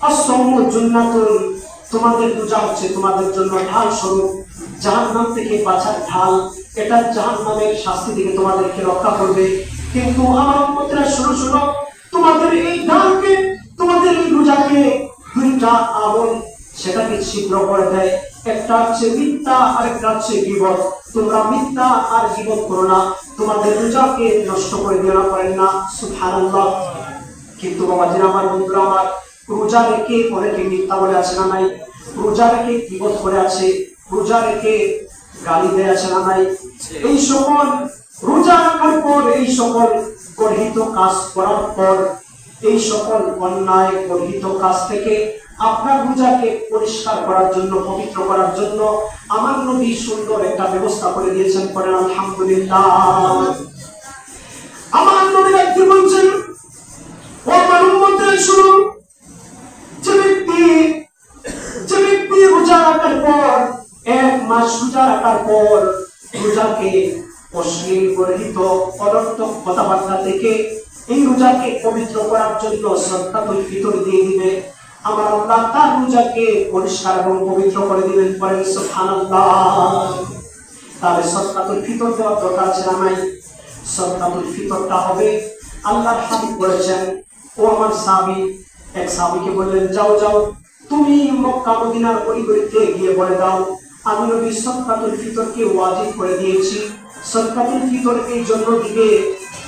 আসসামু জান্নাতুন, তোমাদের রোজা হচ্ছে তোমাদের জন্য ঢাল স্বরূপ, জাহান্নাম থেকে বাঁচার ঢাল। এটা জাহান্নামের শাস্তি থেকে তোমাদেরকে রক্ষা করবে। কিন্তু আমার উম্মতেরা শুনো শুনো, তোমাদের এই ঢালকে, তোমাদের এই রোজাকে দুইটা আমল সেটাকে ছিদ্র করে দেয়। একটা হচ্ছে মিথ্যা, আরেকটা হচ্ছে গীবত। তোমরা মিথ্যা আর গীবত করো না, তোমাদের রোজাকে নষ্ট করে দিও না, করেন না সুবহানাল্লাহ। কিন্তু বাবাজিরা আমার, বন্ধুরা আমার, রোজা রেখে অনেকে মিথ্যা বলে আছে না নাই? রোজা রেখে গীবত করে আছে, রোজা রেখে গালি দেয় আছে না নাই? এই সকল রোজা রাখার পর, এই সকল গর্হিত কাজ করার পর, এই সকল অন্যায় গর্হিত কাজ থেকে আপনার রোজাকে পরিষ্কার করার জন্য, পবিত্র করার জন্য আমার নবী সুন্দর একটা ব্যবস্থা করে দিয়েছেন। করেন আলহামদুলিল্লাহ। আমার নবী একটি বলছেন, ও আমার উম্মতেরা শুনুন, যে ব্যক্তি রোজা রাখার পর, 1 মাস রোজা রাখার পর রোজাকে অশ্লীল গর্হিত অনর্থক কথাবার্তা থেকে এই রোজাকে পবিত্র করার জন্য সদকাতুল ফিতর দিয়ে দিবে, আমার আল্লাহ তার রোজাকে পরিষ্কার এবং পবিত্র করে দিবেন। পরে সুবহানাল্লাহ। তাহলে সদকাতুল ফিতর দেওয়ার দরকার আছে না নাই? সদকাতুল ফিতরটা হবে, আল্লাহর হাবিব বলেছেন, ও আমার সাহাবী, এক সাহাবীকে বললেন, যাও যাও তুমি মক্কা মদিনার অলিগলিতে গিয়ে বলে দাও, আমি নবী সদকাতুল ফিতরকে ওয়াজিব করে দিয়েছি। সদকাতুল ফিতর এই জন্য দিবে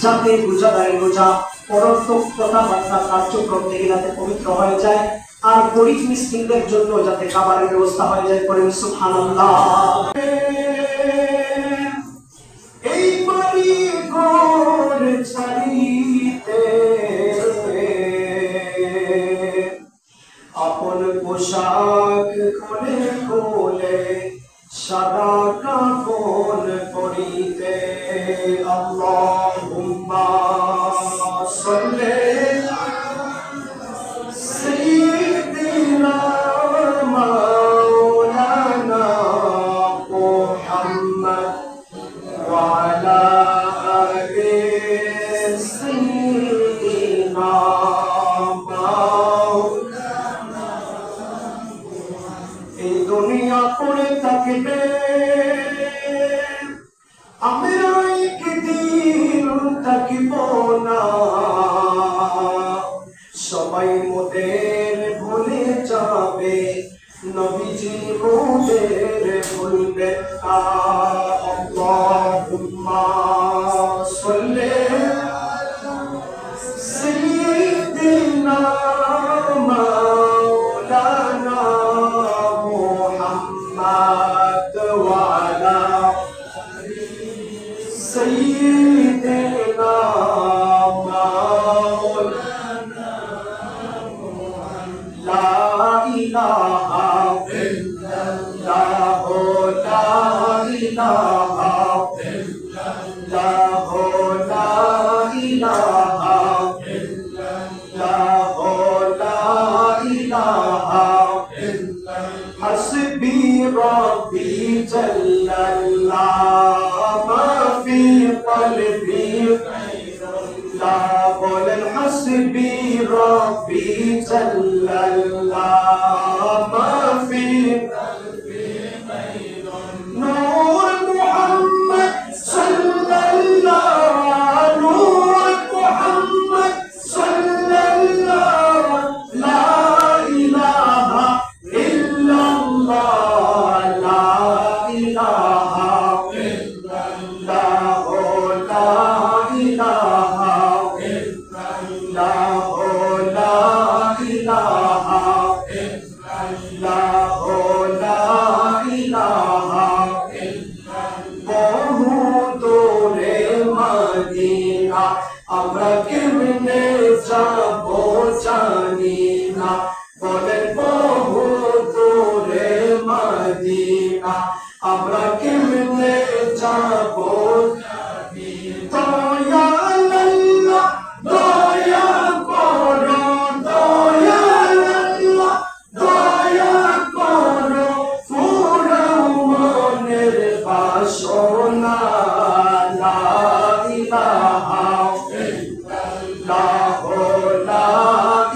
যাতে রোজাদারের রোজা অনর্থক কথাবার্তা কার্যক্রম থেকে যাতে পবিত্র হয়ে যায়, আর গরিব মিসকিনদের জন্য যাতে খাবারের ব্যবস্থা হয়ে যায়। করেন সুবহানাল্লাহ। এই বাড়ি ঘর ছাড়িতে আপন পোশাক খুলে খুলে সাদা কাফন পরিতে, আল্লাহুম্মা সাল্লি সাইয়্যিদিনা মাওলানা মুহাম্মদ ওয়া আলা আলি সাইয়্যিদিনা মাওলানা। এই দুনিয়া পড়ে থাকবে, আমরা একদিন থাকিব না, সবাই মোদের ভুলে যাবে, নবীজি মোদের ভুলবে না। আল্লাহুম্মা সাল্লি সাইয়্যিদিনা মাওলানা মুহাম্মদ ওয়া আলা সাইয়্যিদিনা মাওলানা মুহাম্মদ। লা ইলাহা ইল্লাল্লাহ, লা ইলাহা ইল্লাল্লাহ, লা ইলাহা ইল্লাল্লাহ, লা ইলাহা ইল্লাল্লাহ। হাসবি রাব্বি জাল্লাল্লাহ, মা ফি কলবি গায়রুল্লাহ। বলেন হাসবি রাব্বি জাল্লাল্লাহ, মা ফি কলবি গায়রুল্লাহ। নূর মুহাম্মদ সাল্লাল্লাহ, নূর মুহাম্মদ সাল্লাল্লাহ, লা ইলাহা ইল্লাল্লাহ, লা ইলাহা ইল্লাল্লাহ, লা ইলাহা ইল্লাল্লাহ, লা ইলাহা ইল্লাল্লাহ, লা ইলাহা ইল্লাল্লাহ। বহু দূরে মদিনা, আমরা কেমনে যাবো জানি না। বলেন বহু দূরে মদিনা, আমরা কেমনে যাবো জানি না। দয়াল আল্লাহ দয়া করো, দয়াল আল্লাহ দয়া করো, ফুরাও মনের বাসনা। লা ইলাহা ইল্লাল্লাহ, লা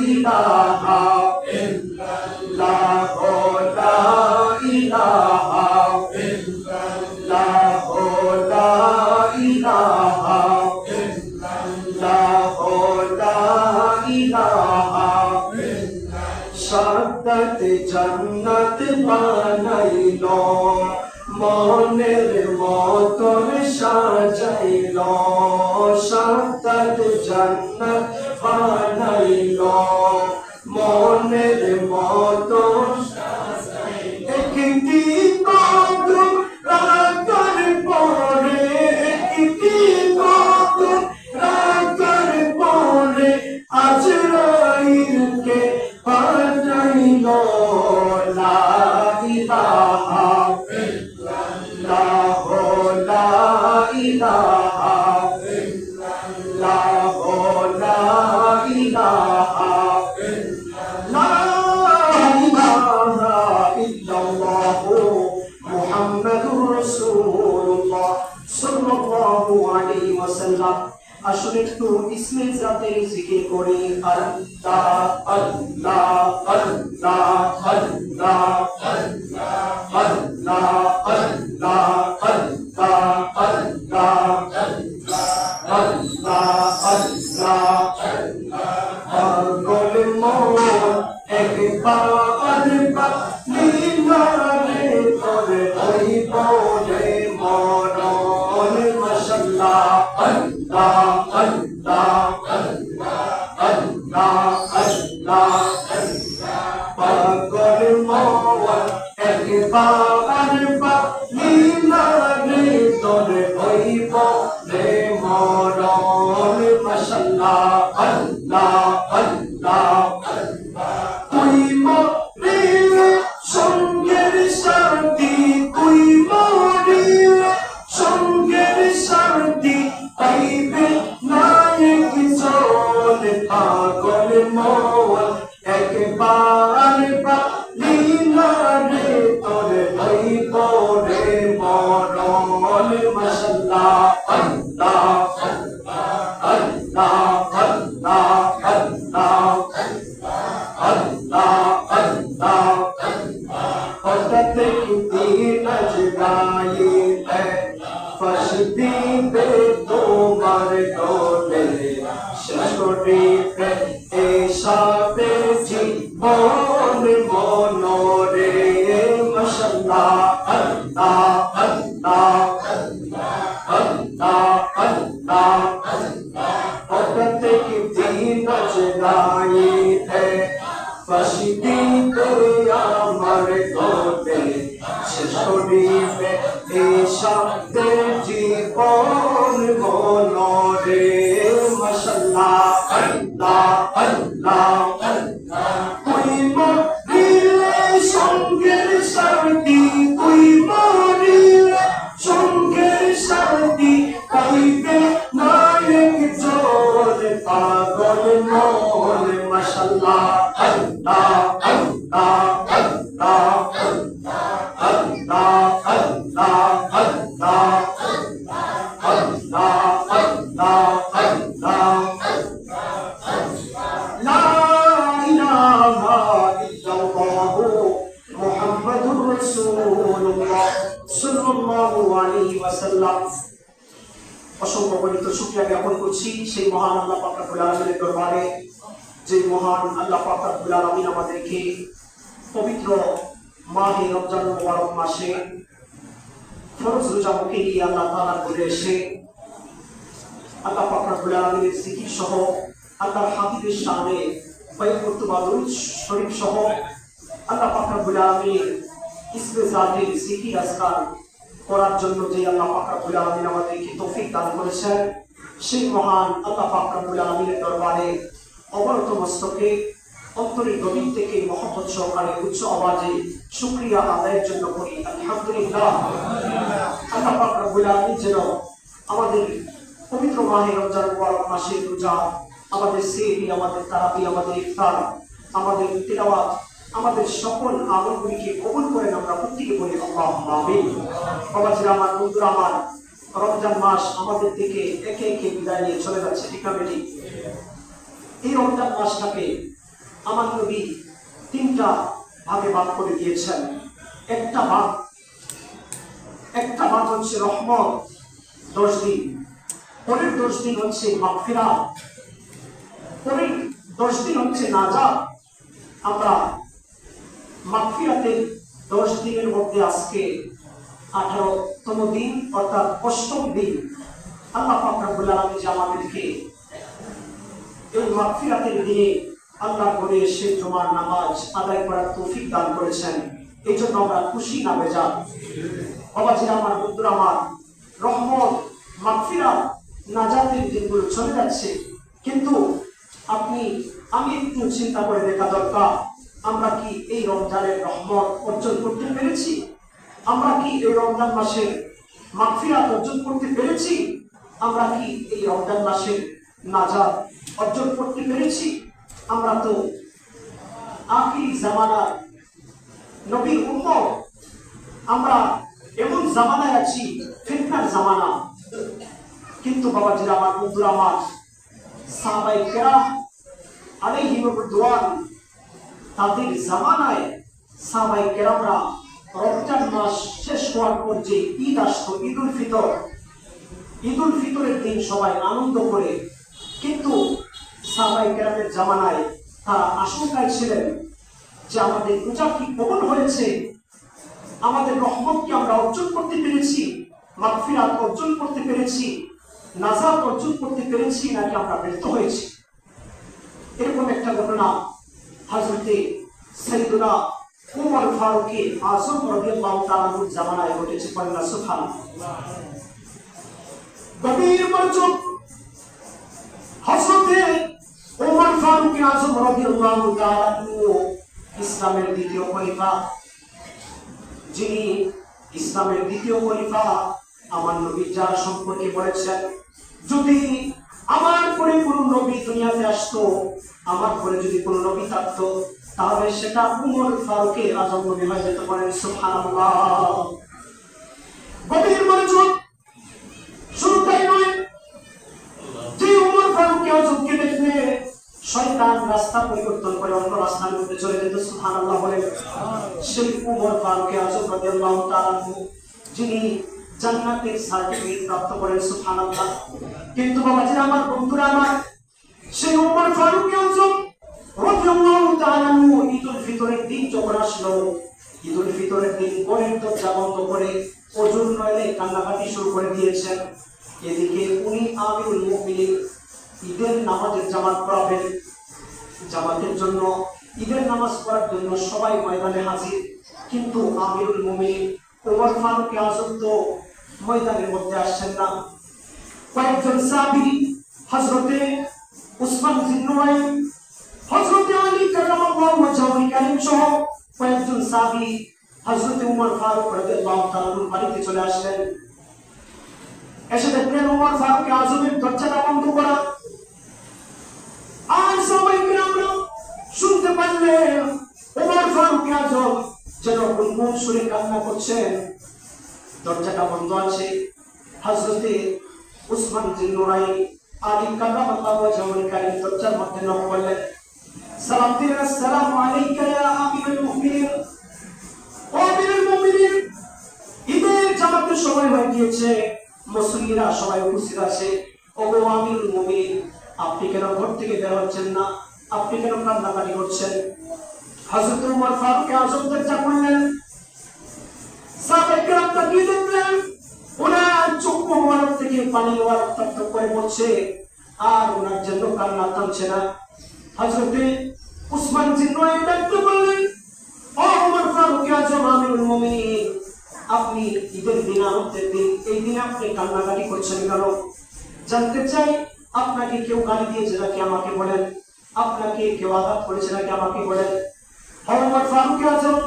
ইলাহা ইল্লাল্লাহ। সাদাত জান্নাত বানাইল মনের মতন সাজাইল সাদাত জান্নাত বানাইল মনের মতন একটি কদম রাখার পরে একটি কদম রাখার পরে আজরাইলকে পাঠাইল লা ইলাহা ইল্লাল্লাহ লা ইলাহা ইল্লাল্লাহ লা ইলাহা আসলে একটু ইসমে জাতের জিকির করি আল্লাহ আল্লাহ আল্লাহ আল্লাহ আল্লাহ আল্লাহ আল্লাহ আল্লাহ আল্লাহ আল্লাহ পাগল মন একবার লীলারে তোরে হইব রে মরণ মাশাআল্লাহ আল্লাহ আল্লাহ আল্লাহ আল্লাহ পাগল মন একবার লীলারে তোরে হইব রে মরণ মাশাআল্লাহ আল্লাহ আল্লাহ তুই মরিলে সঙ্গের সাথী তুই মরিলে সঙ্গের সাথী পাইবে নায়ক চলে পাগল মন একবার লীলারে তোরে হইব রে মরণ মাশাআল্লাহ আল্লাহ আল্লাহ আল্লাহ আল্লাহ আল্লাহ আল্লাহ হঠাৎ দিন আজরাইলে ফসদি বে তোমার দোলে শেষ করিবে এসাবে জীবন মনরে মাশাআল্লাহ আল্লাহ আল্লাহ আল্লাহ আল্লাহ হঠাৎ দিন আজরাইলে ফসদি বে আমার দোলে শেষ করিবে এসাবে জীবন মনরে মাশাআল্লাহ আল্লাহ আল্লাহ তুই মরিলে সঙ্গের সাথী তুই মরিলে সঙ্গের সাথী পাইবে নায়ক চলে পাগল মন মাশাআল্লাহ আল্লাহ আল্লাহ আল্লাহ আল্লাহ আল্লাহ আল্লাহ আল্লাহ আল্লাহ আল্লাহ লা ইলাহা ইল্লাল্লাহ মুহাম্মাদুর রাসূলুল্লাহ সাল্লাল্লাহু আলাইহি ওয়াসাল্লাম। অসংখ্য গণিত শুকরিয়া জ্ঞাপন করছি সেই মহান আল্লাহ পাক রব্বুল আলামিনের দরবারে, যে মহান আল্লাহ পাক রব্বুল আলামিন আমাদেরকে পবিত্র মাহে রমজান মুবারক মাসে ফরজ রোজা মুখে নিয়ে আল্লাহ তাআলার ঘরে এসে আল্লাহ পাক রব্বুল আলামিনের জিকির সহ আল্লাহর হাবিবের শানে পয়গম্বর দরুদ শরীফ সহ আল্লাহ পাক রব্বুল আলামিনের ইসমে জাতের জিকির আজকার করার জন্য যে আল্লাহ পাক রব্বুল আলামিন আমাদেরকে তৌফিক দান করেছেন, সেই মহান আল্লাহ পাক রব্বুল আলামিনের দরবারে অবনত মস্তকে অন্তরের গভীর থেকে মহব্বত সহকারে উচ্চ আওয়াজে শুকরিয়া আদায়ের জন্য করি আলহামদুলিল্লাহ। আল্লাহ পাক রব্বুল আলামিন যেন আমাদের পবিত্র মাহে রমজান মুবারক মাসের রোজা, আমাদের সেহরি, আমাদের তারাবি, আমাদের ইফতার, আমাদের তিলাওয়াত, আমাদের সকল আমলগুলিকে কবুল করেন। আমরা প্রত্যেকে বলি আল্লাহুম্মা আমিন। বাবাজিরা আমার, বন্ধুরা আমার, রমজান মাস আমাদের থেকে একে একে বিদায় নিয়ে চলে যাচ্ছে, ঠিক না বেটি? এই রমজান মাসটাকে আমার নবী তিনটা ভাগে ভাগ করে দিয়েছেন। একটা ভাগ হচ্ছে রহমত, 10 দিন। পরের 10 দিন হচ্ছে মাগফিরাত, পরের 10 দিন হচ্ছে নাজাত, আমরা মাগফিরাতের 10 দিনের মধ্যে আজকে 18তম দিন অর্থাৎ 8ম দিন। আল্লাহ পাক রব্বুল আলামিন যে আমাদেরকে এই মাগফিরাতের দিনে আল্লাহর ঘরে এসে জুমার নামাজ আদায় করার তৌফিক দান করেছেন, এই জন্য আমরা খুশি না বেজার। বাবাজিরা আমার, বন্ধুরা আমার, রহমত, মাগফিরাত, নাজাতের দিনগুলো চলে যাচ্ছে, কিন্তু আমি একটু চিন্তা করে দেখা দরকার, আমরা কি এই রমজানের রহমত অর্জন করতে পেরেছি? আমরা কি এই রমজান মাসের মাগফিরাত অর্জন করতে পেরেছি? আমরা কি এই রমজান মাসের নাজাত অর্জন করতে পেরেছি? আমরা তো আখিরি জামানার নবীর উম্মত, আমরা এমন জামানায় আছি, ফিতনার জামানা। কিন্তু বাবাজিরা আমার, বন্ধুরা আমার, সাহাবায়ে কেরাম আলাইহিমুর রিদওয়ান, তাদের জামানায় সাহাবায়ে কেরামরা রমজান মাস শেষ হওয়ার পর যে ঈদ আসতো, ঈদুল ফিতরের দিন সবাই আনন্দ করে। কিন্তু সাহাবায়ে কেরামের জামানায় তারা আশঙ্কায় ছিলেন যে আমাদের রোজা কি কবুল হয়েছে, আমাদের রহমত কি আমরা অর্জন করতে পেরেছি, মাগফিরাত অর্জন করতে পেরেছি, নাজাত অর্জন করতে পেরেছি, নাকি আমরা ব্যর্থ হয়েছি। এরকম একটা ঘটনা হযরতে সাইয়্যিদুনা উমর ফারুক আযম রাদিয়াল্লাহু তাআলা আনহুর জামানায় ঘটেছে। পড়না সুবহানাল্লাহ। গভীর মনোযোগ। হযরতে উমর ফারুক আযম রাদিয়াল্লাহু তাআলা আনহু ইসলামের দ্বিতীয় খলিফা, যিনি ইসলামের দ্বিতীয় খলিফা। আমার নবী যার সম্পর্কে বলেছেন, যদি আমার পরে কোনো নবী দুনিয়াতে আসতো, আমার পরে যদি কোনো নবী থাকতো, তাহলে সেটা উমর ফারুক আযম নবী হয়ে যেত। বলেন সুবহানাল্লাহ। গভীর মনোযোগ। শুরুটাই নয় যে উমর ফারুক আযমকে দেখলে শয়তান রাস্তা পরিবর্তন করে অন্য রাস্তার মধ্যে চলে যেত। সুবহানাল্লাহ বলেন। সেই উমর ফারুক আযম রাদিয়াল্লাহু তাআলা আনহু, যিনি জান্নাতের সার্টিফিকেট প্রাপ্ত করেন। সুবহানাল্লাহ। কিন্তু বাবাজিরা আমার, বন্ধুরা আমার, সেই উমর ফারুক আযম রাদিয়াল্লাহু তাআলা আনহু ঈদুল ফিতরের দিন যখন আসলো, ঈদুল ফিতরের দিন ঘরের দরজা বন্ধ করে ওজুর নইলে কান্নাকাটি শুরু করে দিয়েছেন। এদিকে উনি আমিরুল মুমিনিন, ঈদের নামাজের জামাত পড়াবেন। জামাতের জন্য, ঈদের নামাজ পড়ার জন্য সবাই ময়দানে হাজির, কিন্তু আমিরুল মুমিনিন উমর ফারুক আযম তো ময়দানের মধ্যে আসছেন না। কয়েকজন সাহাবী, হযরতে উসমান জিন্নুরাইন, হযরতে আলী কারামাল্লাহু ওয়াজহুল কারীম সহ কয়েকজন সাহাবী হযরতে উমর ফারুক রাদিয়াল্লাহু তাআলা আনহুর বাড়িতে চলে আসলেন। এসে দেখলেন উমর ফারুক আযমের দরজাটা বন্ধ করা। আর সাহাবায়ে কেরামরা শুনতে পারলেন উমর ফারুক আযম যেন গুনগুন সুরে কান্না করছেন। দরজাটা বন্ধ আছে। হযরতে উসমান জিন্নুরাইন, আলী কারামাল্লাহু ওয়াজহুল কারীম দরজার মধ্যে নক করলেন। সালাম দিলেন, আসসালামু আলাইকা ইয়া আমিরুল মুমিনিন। ও আমিরুল মুমিনিন, ঈদের জামাতের সময় হয়ে গিয়েছে, মুসল্লিরা সবাই উপস্থিত আছে। ও আমিরুল মুমিনিন, আপনি কেন ঘর থেকে বের হচ্ছেন না? আপনি কেন কান্নাকাটি করছেন? হযরত উমর ফারুক আযম দরজা খুললেন। সাহাবায়ে কেরাম তাকিয়ে দেখলেন ওনার চোখ মোবারক থেকে পানি টপ করে পড়ছে, আর ওনার জন্য কান্না থামছে না। হযরতে উসমান জিন্নুরাইন ডাকতে বললেন, ও উমর ফারুক আযম আমিরুল মুমিনিন, আপনি ঈদের দিন, আনন্দের দিন, এই দিনে আপনি কান্নাকাটি করছেন কেন? জানতে চাই, আপনাকে কেউ গালি দিয়েছে নাকি আমাকে বলেন, আপনাকে কেউ আঘাত করেছে নাকি আমাকে বলেন। ওমর ফারুক আযম,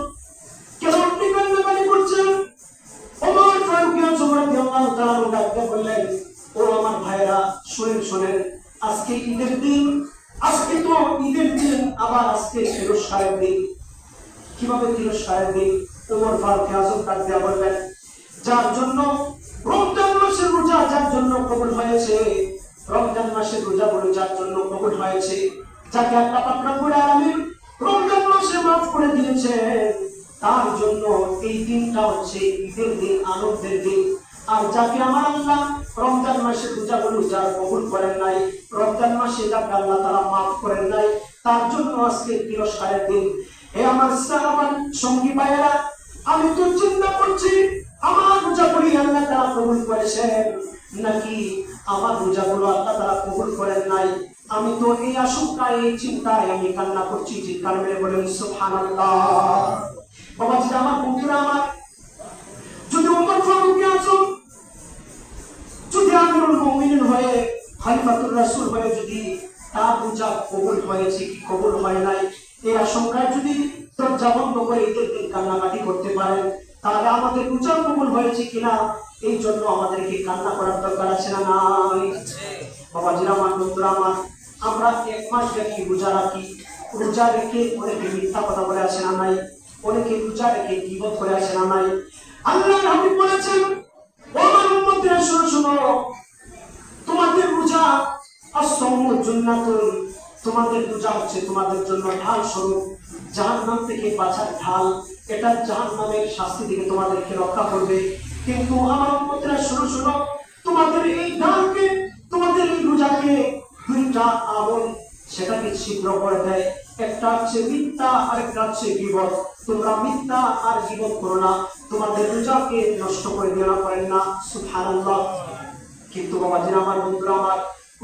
কেন আপনি কান্নাকাটি করছেন? ওমর ফারুক আযম রাদিয়াল্লাহু তাআলা ডাকতে বললেন, ও আমার ভাইরা, শুনেন, আজকে ঈদের দিন, আজকে তো ঈদের দিন, আবার আজকে তিরস্কারের দিন। কিভাবে তিরস্কারের দিন? ওমর ফারুক আযম ডাক দিয়া বললেন, যার জন্য রমজান মাসের রোজা যার জন্য কবুল হয়েছে, রমজান মাসের রোজা বলে যার জন্য কবুল হয়েছে, যাকে আল্লাহ পাক রব্বুল আলামিন রমজান মাসে মাফ করে দিয়েছে, তার জন্য এই দিনটা হচ্ছে ঈদের দিন, আনন্দের দিন। আর যাকে আমার আল্লাহ রমজান মাসে রোজা বলে যার কবুল করেন নাই, রমজান মাসে যাকে আল্লাহ তাআলা মাফ করেন নাই, তার জন্য আজকে তিরস্কারের দিন। হে আমার সাহাবান সঙ্গী ভাইয়েরা, আমি তো চিন্তা করছি আমার রোজাগুলি আল্লাহ তাআলা কবুল করেছেন নাকি আমার রোজাগুলো আল্লাহ তাআলা কবুল করেন নাই। আমি তো এই আশঙ্কায় এই চিন্তায় আমি কান্না করছি। চিৎকার মেরে বলেন সুবহানাল্লাহ। বাবাজি আমার, বন্ধুরা আমার, যদি ওমর ফারুক আজম যদি আমিরুল মুমিনিন হয়ে খলিফাতুর রাসূল হয়ে যদি তার রোজা কবুল হয়েছে কি কবুল হয় নাই এই আশঙ্কায় যদি দরজা বন্ধ করে ঈদের দিন কান্নাকাটি করতে পারেন, তাহলে আমাদের রোজা কবুল হয়েছে কিনা এই জন্য আমাদেরকে কান্না করার দরকার আছে না নাই? বাবাজিরা আমার, বন্ধুরা আমার, আমরা এক মাস ব্যাপী রোজা রাখি। রোজা রেখে অনেকে মিথ্যা কথা বলে আসে না নাই? অনেকে রোজা রেখে গীবত করে আসে না নাই? আল্লাহর হাবিব বলেছেন, ও আমার উম্মতেরা শোনো শোনো, তোমাদের রোজা as-sawmu junnatun, তোমাদের রোজা হচ্ছে তোমাদের জন্য ঢাল স্বরূপ, জাহান্নাম থেকে বাঁচার ঢাল। এটা জাহান্নামের শাস্তি থেকে তোমাদেরকে রক্ষা করবে। কিন্তু আমার উম্মতেরা শোনো শোনো, তোমাদের এই ঢালকে, তোমাদের এই রোজাকে দুইটা আমল সেটাকে ছিদ্র করে দেয়। একটা হচ্ছে মিথ্যা আর একটা হচ্ছে গীবত। তোমরা মিথ্যা আর গীবত করো না, তোমাদের রোজাকে নষ্ট করে দিও না, করেন না। সুবহানাল্লাহ। কিন্তু বাবাজিরা আমার, বন্ধুরা আমার,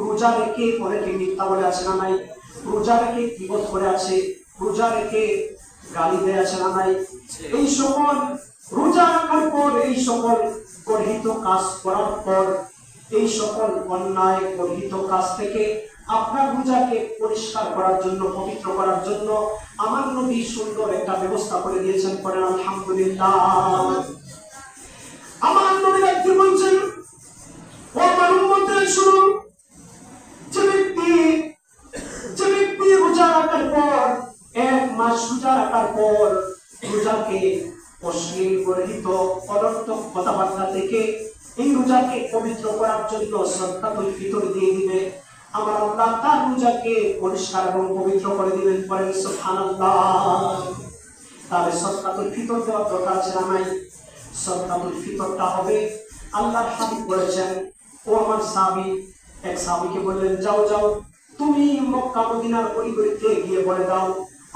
রোজা রেখে অনেকে মিথ্যা বলে আছে না নাই? রোজা রেখে গীবত করে আছে, রোজা রেখে গালি দেয় আছে না নাই? এই সকল রোজা রাখার পর, এই সকল গর্হিত কাজ করার পর, এই সকল অন্যায় গর্হিত কাজ থেকে আপনার রোজাকে পরিষ্কার করার জন্য, পবিত্র করার জন্য আমার নবী সুন্দর একটা ব্যবস্থা করে দিয়েছেন। করেন আলহামদুলিল্লাহ। আমার নবী একদিন বলছেন, ও আমার উম্মতেরা শুনুন, যে ব্যক্তি রোজা রাখার পর, এক মাস রোজা রাখার পর রোজাকে অশ্লীল গর্হিত অনর্থক কথাবার্তা থেকে এই রোজাকে পবিত্র করার জন্য সদকাতুল ফিতর দিয়ে দিবে, আমার আল্লাহ তার রোজাকে পরিষ্কার এবং পবিত্র করে দিবেন। পরেন সুবহানাল্লাহ। তাহলে সদকাতুল ফিতর দেওয়ার দরকার আছে না নাই? সদকাতুল ফিতরটা হবে, আল্লাহর হাবিব বলেছেন, ও আমার সাহাবী, এক সাহাবীকে বললেন, যাও যাও তুমি মক্কা মদিনার অলিগলিতে গিয়ে বলে দাও,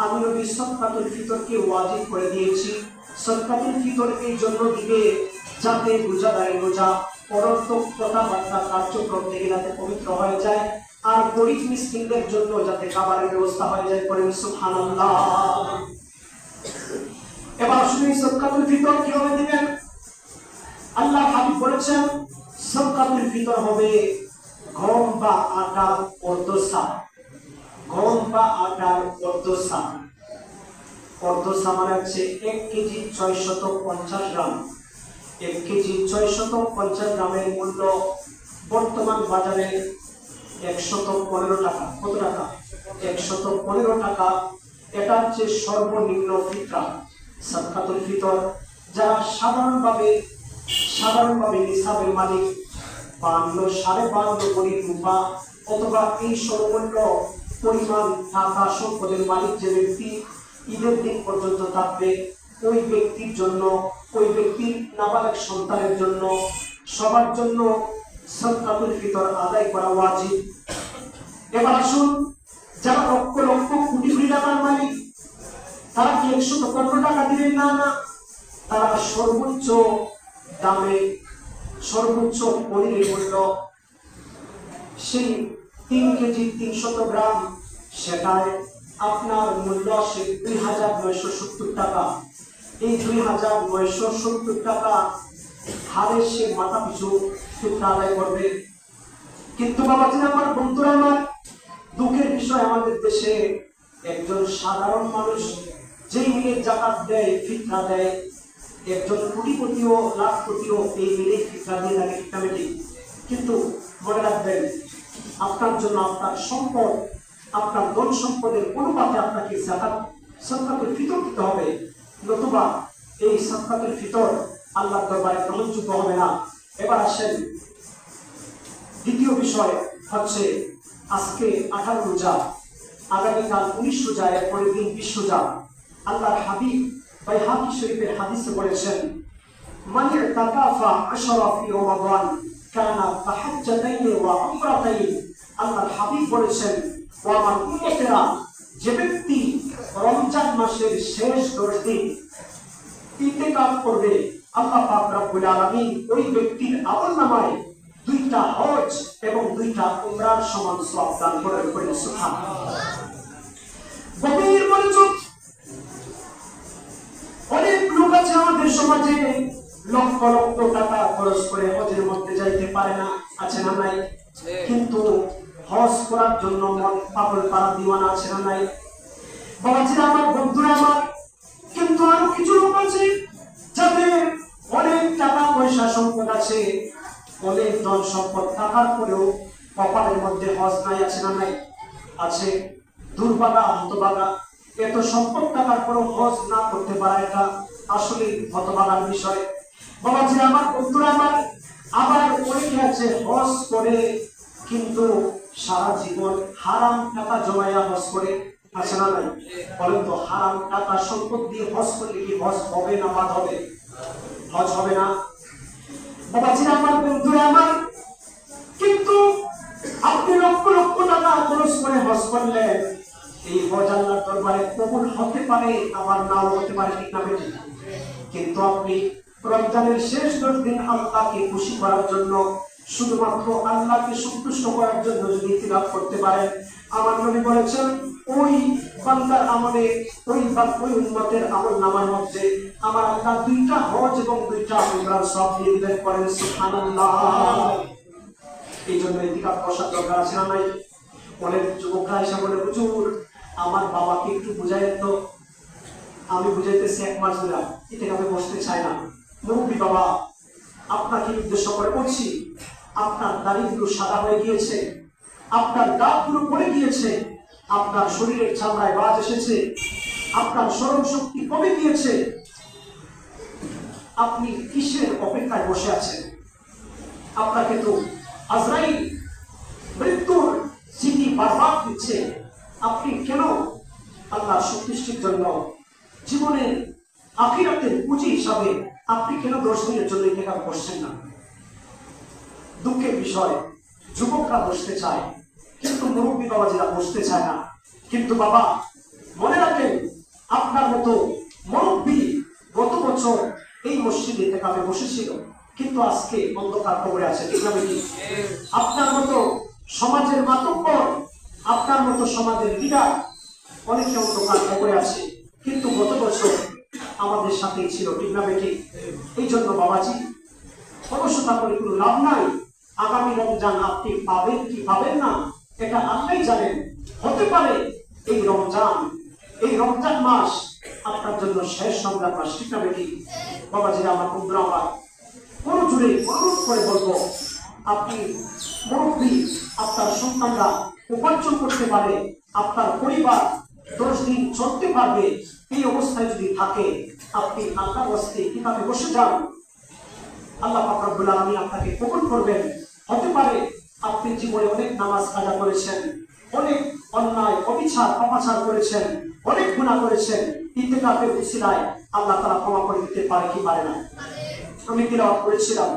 আমি নবী সদকাতুল ফিতরকে ওয়াজিব করে দিয়েছি। সদকাতুল ফিতর এই জন্য দিবে যাতে রোজাদারের রোজা অনর্থক কথাবার্তা কার্যক্রম থেকে যাতে পবিত্র হয়ে যায়, আর গরিব মিসকিনদের জন্য যাতে খাবারের ব্যবস্থা হয়ে যায়। করেন সুবহানাল্লাহ। এবার শুনুন সদকাতুল ফিতর কিভাবে দিবেন। আল্লাহ হাবিব বলেছেন, সদকাতুল ফিতর হবে গম বা আটার অর্ধসা। গম বা আটার অর্ধসা, অর্ধসা মানে হচ্ছে 1 কেজি 650 গ্রাম। 1 কেজি 650 গ্রামের মূল্য বর্তমান বাজারে 115 টাকা। কত টাকা? 115 টাকা। এটা হচ্ছে সর্বনিম্ন ফিতরা, সদকাতুল ফিতর। যারা সাধারণভাবে নিসাবের মালিক, 52-52.5 কোটি রূপা অথবা এই সর্বমূল্য পরিমাণ টাকা সম্পদের মালিক যে ব্যক্তি ঈদের দিন পর্যন্ত থাকবে, ওই ব্যক্তির জন্য, ওই ব্যক্তির নাবালক সন্তানের জন্য, সবার জন্য সদকাতুল ফিতর আদায় করা ওয়াজিব। এবার আসুন, যারা লক্ষ লক্ষ কোটি কোটি টাকার মালিক, তারা কি 115 টাকা দিবেন? না না, তারা সর্বোচ্চ দামে, সর্বোচ্চ পনিরের মূল্য সেই 3 কেজি 300 গ্রাম, সেটায় আপনার মূল্য আসে 2970 টাকা। এই 2970 টাকা হারে সে মাথা পিছু ফিতরা আদায় করবে। কিন্তু বাবাজি আমার, বন্ধুরা আমার, দুঃখের বিষয় আমাদের দেশে একজন সাধারণ মানুষ যেই মিলে যাকাত দেয়, ফিতরা দেয়, একজন কোটিপতিও লাখপতিও এই মিলে ফিতরা দিয়ে থাকে, ঠিক। কিন্তু মনে রাখবেন, আপনার জন্য আপনার সম্পদ, আপনার ধন সম্পদের অনুপাতে আপনাকে যাকাত, সদকাতুল ফিতর দিতে হবে, নতুবা এই সদকাতুল ফিতর আল্লাহর দরবারে গ্রহণযোগ্য হবে না। এবার আসেন, দ্বিতীয় বিষয় হচ্ছে আজকে 18 রোজা, আগামীকাল 19 রোজা, এরপরের দিন 20 রোজা। আল্লাহর হাবিব বাইহাকি শরীফের হাদিসে বলেছেন, মান ইতাকাফা 10 ফি রমাদান কানা তাহাজ্জাতাইন ওয়া উমরাতাইন। আল্লাহর হাবিব বলেছেন, ও আমার উম্মতেরা, যে ব্যক্তি রমজান মাসের শেষ 10 দিন ইতিকাফ করবে, আল্লাহ পাক রব্বুল আলামিন ওই ব্যক্তির আমলনামায় 2টা হজ এবং 2টা উমরার সমান সওয়াব দান করেন। সুবহানাল্লাহ। গভীর মনোযোগ। অনেক লোক আছে আমাদের সমাজে লক্ষ লক্ষ টাকা খরচ করে হজের মধ্যে যাইতে পারে না, আছে না নাই? কিন্তু হজ করার জন্য মন পাগল পারা দিওয়ানা, আছে না নাই? বাবাজিরা আমার, বন্ধুরা আমার, কিন্তু আরো কিছু লোক আছে যাদের অনেক টাকা পয়সা সম্পদ আছে, অনেক ধন সম্পদ থাকার পরেও কপালের মধ্যে হজ নাই, আছে না নাই? আছে। দুর্ভাগা, হতভাগা, এত সম্পদ থাকার পরেও হজ না করতে পারা, এটা আসলে হতভাগার বিষয়। বাবাজিরা আমার, বন্ধুরা আমার, আবার অনেকে আছে হজ করে কিন্তু সারা জীবন হারাম টাকা জমাইয়া হজ করে, আছে না নাই? বলেন তো, হারাম টাকা সম্পদ দিয়ে হজ করলে কি হজ হবে না বাদ হবে? হজ হবে না। বাবাজিরা আমার, বন্ধুরা আমার, কিন্তু আপনি লক্ষ লক্ষ টাকা খরচ করে হজ করলেন, এই হজ আল্লাহর দরবারে কবুল হতে পারে, আবার নাও হতে পারে, ঠিক না বেঠিক? কিন্তু আপনি রমজানের শেষ 10 দিন আল্লাহকে খুশি করার জন্য, শুধুমাত্র আল্লাহকে সন্তুষ্ট করার জন্য যদি ইতিকাফ করতে পারেন, আমার নবী বলেছেন ওই বান্দার আমলে, ওই উম্মতের আমলনামার মধ্যে আমার আল্লাহ 2টা হজ এবং 2টা উমরার সওয়াব দিয়ে দিবেন। করেন সুবহানাল্লাহ। এই জন্য ইতিকাফ বসার দরকার, আছে না নাই? অনেক যুবকরা এসে বলে, হুজুর আমার বাবাকে একটু বুঝাইন তো। আমি বুঝাইতেছি 1 মাস ধরে ইতিকাফে বসতে চাই না। মুরব্বী বাবা, আপনাকে উদ্দেশ্য করে বলছি, আপনার দাড়িগুলো সাদা হয়ে গিয়েছে, আপনার দাঁতগুলো পড়ে গিয়েছে, আপনার শরীরের চামড়ায় বাজ এসেছে, আপনার স্মরণ শক্তি কমে গিয়েছে, আপনি কিসের অপেক্ষায় বসে আছেন? আপনাকে তো আজরাইল মৃত্যুর চিঠি বারবার দিচ্ছে, আপনি কেন আল্লাহর সন্তুষ্টির জন্য জীবনের আখিরাতের পুঁজি হিসাবে আপনি কেন 10 দিনের জন্য ইতিকাফ বসছেন না? দুঃখের বিষয়, যুবকরা বসতে চায় কিন্তু মুরব্বী বাবাজিরা বসতে চায় না। কিন্তু বাবা মনে রাখেন, আপনার মতো মুরব্বী গত বছর এই মসজিদে ইতিকাফে বসেছিল, কিন্তু আজকে অন্ধকার কবরে আছে, ঠিক না বেটি? আপনার মতো সমাজের মাতব্বর, আপনার মতো সমাজের লিডার অনেকে অন্ধকার কবরে আছে, কিন্তু গত বছর আমাদের সাথেই ছিল, ঠিক না বেটি? এই জন্য বাবাজি, অলসতা করে কোনো লাভ নাই। আগামী রমজান আপনি পাবেন কি পাবেন না এটা আপনি জানেন। হতে পারে এই রমজান মাস আপনার জন্য শেষ রমজান মাস, ঠিক না বেটি? বাবাজিরা আমার, বন্ধুরা আমার, কোন জুড়ে অনুরোধ করে বলবো, আপনি মুরব্বী, আপনার সন্তানরা উপার্জন করতে পারে, আপনার পরিবার 10 দিন চলতে পারবে, এই অবস্থায় যদি থাকে, আপনি আল্লাহর ওয়াস্তে কিভাবে বসে যান, আল্লাহ পাক রব্বুল আলামিন আপনাকে কবুল করবেন। হতে পারে আপনি জীবনে অনেক নামাজ কাজা করেছেন, অনেক অন্যায় অবিচার অপাচার করেছেন, অনেক গুনাহ করেছেন, ইতিকাফের উসিলায় আল্লাহ তাআলা ক্ষমা করে দিতে পারে কি পারে না? আমি তিলাওয়াত করেছিলাম,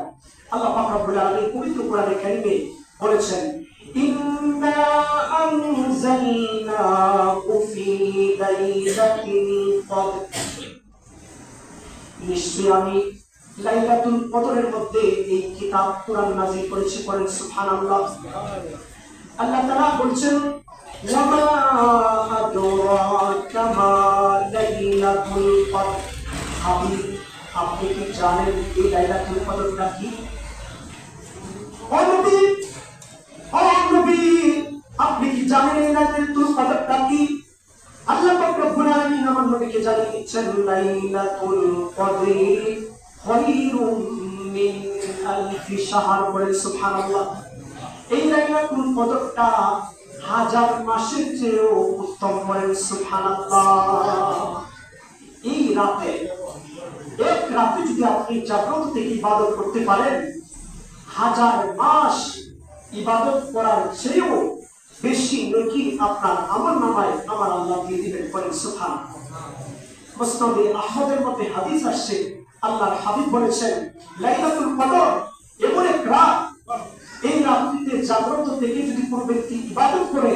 আল্লাহ পাক রব্বুল আলামিন পবিত্র কোরআনে কারীমে বলেছেন, ইন্না আনজালনাহু ফি লাইলাতিল কদর, নিশ্চয়ই আমি লাইলাতুল কদরের মধ্যে এই কিতাব কোরআন নাযিল করেছি। পড়েন সুবহানাল্লাহ। আল্লাহ তাআলা বলছেন, ওয়া মা আদরাকা মা লাইলাতুল কদর, আপনি কি জানেন এই লাইলাতুল কদরটা কি? ও নবী, আপনি কি জানেন এই লাইলাতুল কদরটা কি? আল্লাহ পাক রব্বুল আলামিন আমার নবীকে জানিয়ে দিচ্ছেন, লাইলাতুল কদরি খায়রুম মিন আলফি শাহর। বলেন সুবহানাল্লাহ। এই লাইলাতুল কদরটা 1000 মাসের চেয়েও উত্তম। বলেন সুবহানাল্লাহ। এই রাতে, এক রাতে যদি আপনি জাগ্রত থেকে ইবাদত করতে পারেন, 1000 মাস ইবাদত করার চেয়েও বেশি নেকি আপনার আমলনামায় আমার আল্লাহ দিয়ে দিবেন। বলেন সুবহানাল্লাহ। মুসনাদে আহমদের মধ্যে হাদিস আসছে, আল্লাহর হাবিব বলেছেন, লাইলাতুল কদর এমন এক রাত, এই রাত্রিতে জাগ্রত থেকে যদি কোনো ব্যক্তি ইবাদত করে,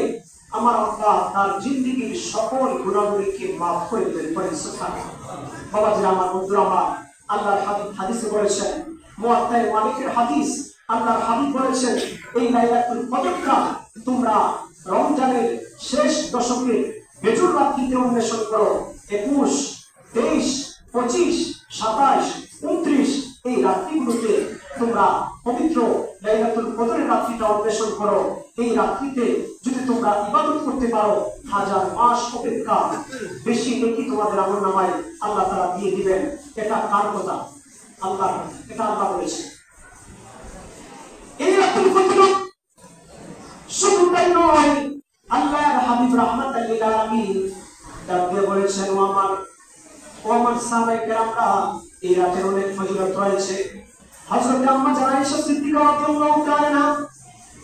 আমার আল্লাহ তার জিন্দেগীর সকল গুনাহগুলিকে মাফ করে দেবেন। পড়েন সুবহানাল্লাহ। বাবাজি আমার, বন্ধুরা আমার, আল্লাহর হাবিব হাদিসে বলেছেন, মুয়াত্তা মালিকের হাদিস, আল্লাহর হাবিব বলেছেন এই লাইলাতুল কদরটা তোমরা রমজানের শেষ দশকে বেজুর রাত্রিতে অন্বেষণ করো। 21, 23, 25, 27, 29 এই রাত্রিগুলোতে তোমরা পবিত্র লাইলাতুল কদরের রাত্রিটা অন্বেষণ করো। এই রাত্রিতে যদি তোমরা ইবাদত করতে পারো, 1000 মাস অপেক্ষা বেশি নেকি তোমাদের আমলনামায় আল্লাহ তাআলা দিয়ে দিবেন। এটা কার কথা? আল্লাহ, এটা আল্লাহ বলেছে। এই রাত্রির কদর শুধু তাই নয়, আল্লাহর হাবিব রাহমাতাল লিল আলামিন ডাক দিয়ে বলেছেন, ও আমার সাহাবায়ে কেরামরা, এই রাতের অনেক ফজিলত রয়েছে। হযরত আম্মা জান আয়েশা সিদ্দিকা রাদিয়াল্লাহু তাআলা আনহা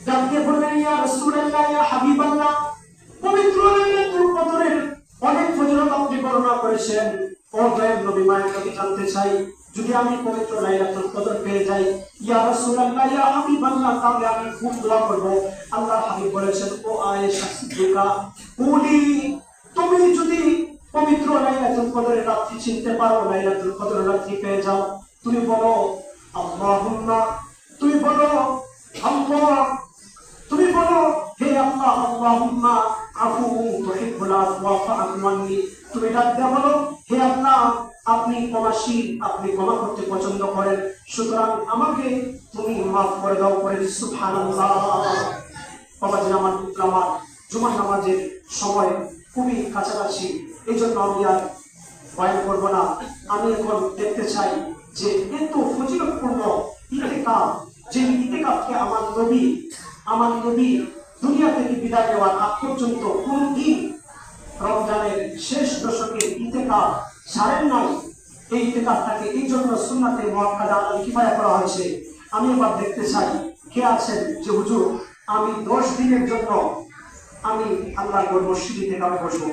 ডাক দিয়ে বললেন, ইয়া রাসূলুল্লাহ, ইয়া হাবিবাল্লাহ, পবিত্র লাইলাতুল কদরের অনেক ফজিলত আপনি বর্ণনা করেছেন। ও দয়ার নবী, মায়ের নবী, জানতে চাই, যদি আমি পবিত্র লাইলাতুল কদর পেয়ে যাই, ইয়া রাসূলুল্লাহ, ইয়া হাবিবাল্লাহ, তাহলে আমি খুব দোয়া করব। আল্লাহর হাবিব বলেছেন, ও আয়েশা সিদ্দিকা, কুলি, তুমি যদি পবিত্র লাইলাতুল কদরের রাত্রি চিনতে পারো, লাইলাতুল কদরের রাত্রি পেয়ে যাও, তুমি বলো আল্লাহুম্মা, তুমি বলো আল্লাহ, তুমি বলো হে আল্লাহ, আল্লাহুম্মা আফুউন তুহিব্বুল আফওয়া ফাআফু আন্নি, তুমি ডাক দিয়ে বলো, হে আল্লাহ, আপনি ক্ষমাশীল, আপনি ক্ষমা করতে পছন্দ করেন, সুতরাং আমাকে তুমি মাফ করে দাও। করে সুবহানাল্লাহ। বাবাজি আমার, পুত্র আমার, জুমার নামাজের সময় খুবই কাছাকাছি, এই জন্য আমি আর বয়ান করব না। আমি এখন দেখতে চাই যে এত ফজিলতপূর্ণ ইতিকাফ, যে ইতিকাফকে আমার নবী দুনিয়া থেকে বিদায় নেওয়ার আগ পর্যন্ত কোনদিন রমজানের শেষ দশকে ইতিকাফ ছাড়েন নাই। এই ইতিকাফটাকে এই জন্য সুন্নাতে মুআক্কাদা আল কিফায়া করা হয়েছে। আমি এবার দেখতে চাই কে আছেন যে হুজুর আমি 10 দিনের জন্য আমি আল্লাহর মসজিদে থেকে বসবো।